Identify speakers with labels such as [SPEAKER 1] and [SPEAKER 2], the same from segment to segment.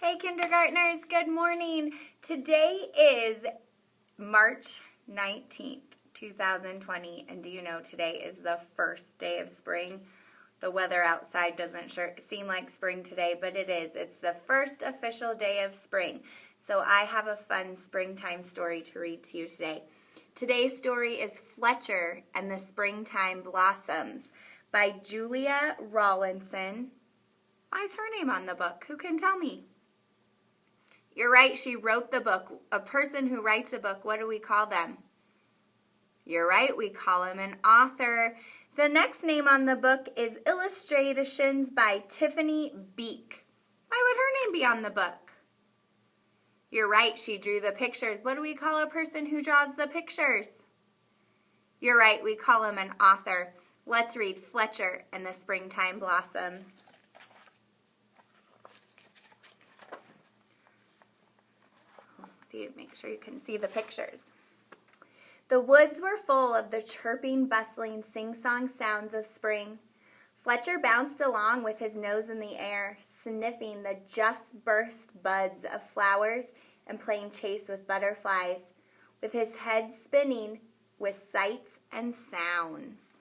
[SPEAKER 1] Hey kindergartners, good morning. Today is March 19th, 2020, and do you know today is the first day of spring? The weather outside doesn't seem like spring today, but it is. It's the first official day of spring. So I have a fun springtime story to read to you today. Today's story is Fletcher and the Springtime Blossoms by Julia Rawlinson. Why is her name on the book? Who can tell me? You're right, she wrote the book. A person who writes a book, what do we call them? You're right, we call him an author. The next name on the book is Illustrations by Tiffany Beek. Why would her name be on the book? You're right, she drew the pictures. What do we call a person who draws the pictures? You're right, we call him an author. Let's read Fletcher and the Springtime Blossoms. Make sure you can see the pictures. The woods were full of the chirping, bustling, sing-song sounds of spring. Fletcher bounced along with his nose in the air, sniffing the just burst buds of flowers and playing chase with butterflies, with his head spinning with sights and sounds.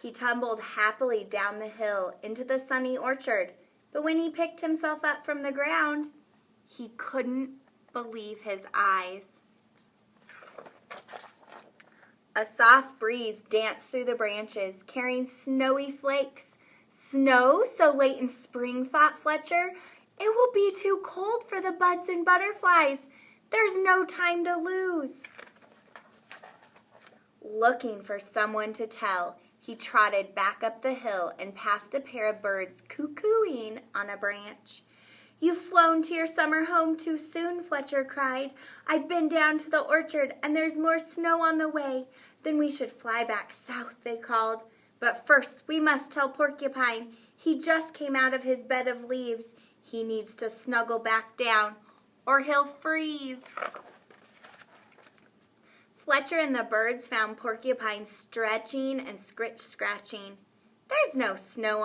[SPEAKER 1] He tumbled happily down the hill into the sunny orchard. But when he picked himself up from the ground, he couldn't believe his eyes. A soft breeze danced through the branches, carrying snowy flakes. Snow so late in spring, thought Fletcher. It will be too cold for the buds and butterflies. There's no time to lose. Looking for someone to tell, he trotted back up the hill and past a pair of birds cuckooing on a branch. You've flown to your summer home too soon, Fletcher cried. I've been down to the orchard, and there's more snow on the way. Then we should fly back south, they called. But first we must tell Porcupine. He just came out of his bed of leaves. He needs to snuggle back down, or he'll freeze. Fletcher and the birds found Porcupine stretching and scratching. There's snow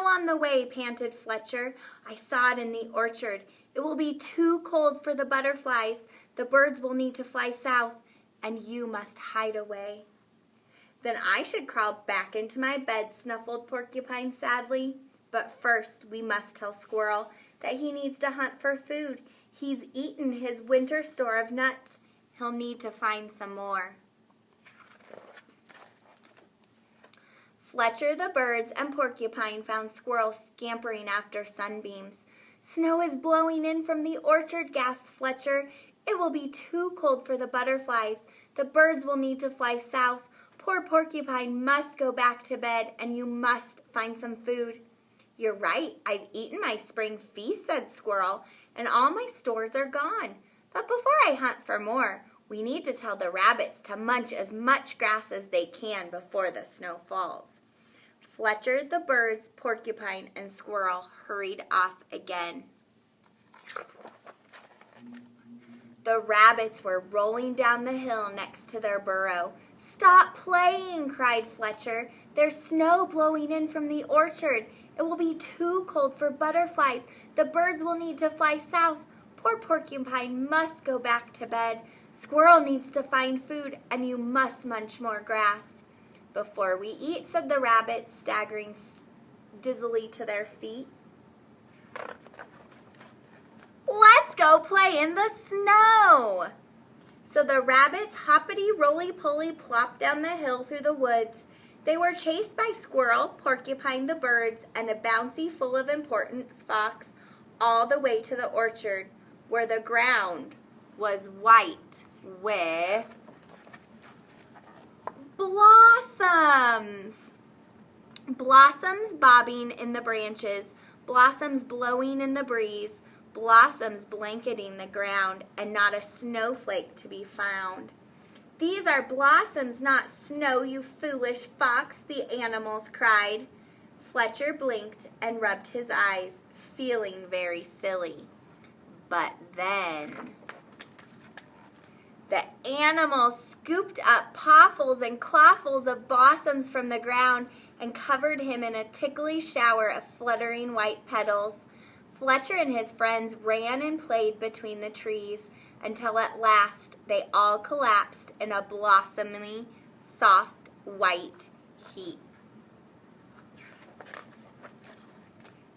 [SPEAKER 1] on the way, panted Fletcher. I saw it in the orchard. It will be too cold for the butterflies. The birds will need to fly south, and you must hide away. Then I should crawl back into my bed, snuffled Porcupine sadly. But first we must tell Squirrel that he needs to hunt for food. He's eaten his winter store of nuts. He'll need to find some more. Fletcher, the birds, and Porcupine found Squirrel scampering after sunbeams. Snow is blowing in from the orchard, gasped Fletcher. It will be too cold for the butterflies. The birds will need to fly south. Poor Porcupine must go back to bed, and you must find some food. You're right, I've eaten my spring feast, said Squirrel, and all my stores are gone. But before I hunt for more, we need to tell the rabbits to munch as much grass as they can before the snow falls. Fletcher, the birds, Porcupine, and Squirrel hurried off again. The rabbits were rolling down the hill next to their burrow. Stop playing, cried Fletcher. There's snow blowing in from the orchard. It will be too cold for butterflies. The birds will need to fly south. Poor Porcupine must go back to bed. Squirrel needs to find food, and you must munch more grass. Before we eat, said the rabbits, staggering dizzily to their feet. Let's go play in the snow. So the rabbits hoppity-roly-poly plopped down the hill through the woods. They were chased by Squirrel, Porcupine, the birds, and a bouncy full of importance fox all the way to the orchard, where the ground was white with blossoms. Blossoms bobbing in the branches, blossoms blowing in the breeze, blossoms blanketing the ground, and not a snowflake to be found. These are blossoms, not snow, you foolish fox, the animals cried. Fletcher blinked and rubbed his eyes, feeling very silly. But then the animals scooped up pawfuls and clawfuls of blossoms from the ground and covered him in a tickly shower of fluttering white petals. Fletcher and his friends ran and played between the trees until at last they all collapsed in a blossomy, soft, white heap.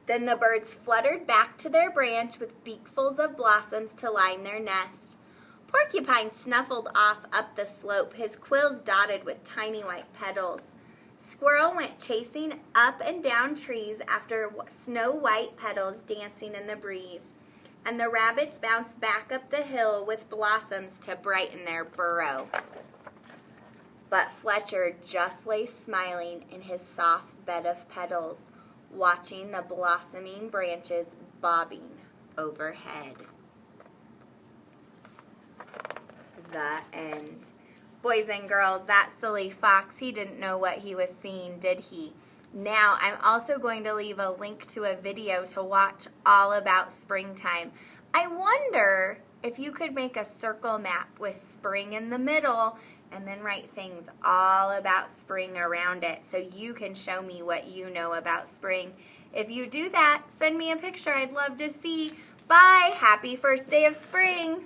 [SPEAKER 1] Then the birds fluttered back to their branch with beakfuls of blossoms to line their nest. Porcupine snuffled off up the slope, his quills dotted with tiny white petals. Squirrel went chasing up and down trees after snow-white petals dancing in the breeze. And the rabbits bounced back up the hill with blossoms to brighten their burrow. But Fletcher just lay smiling in his soft bed of petals, watching the blossoming branches bobbing overhead. The end. Boys and girls, that silly fox, he didn't know what he was seeing, did he? Now, I'm also going to leave a link to a video to watch all about springtime. I wonder if you could make a circle map with spring in the middle and then write things all about spring around it so you can show me what you know about spring. If you do that, send me a picture. I'd love to see. Bye. Happy first day of spring.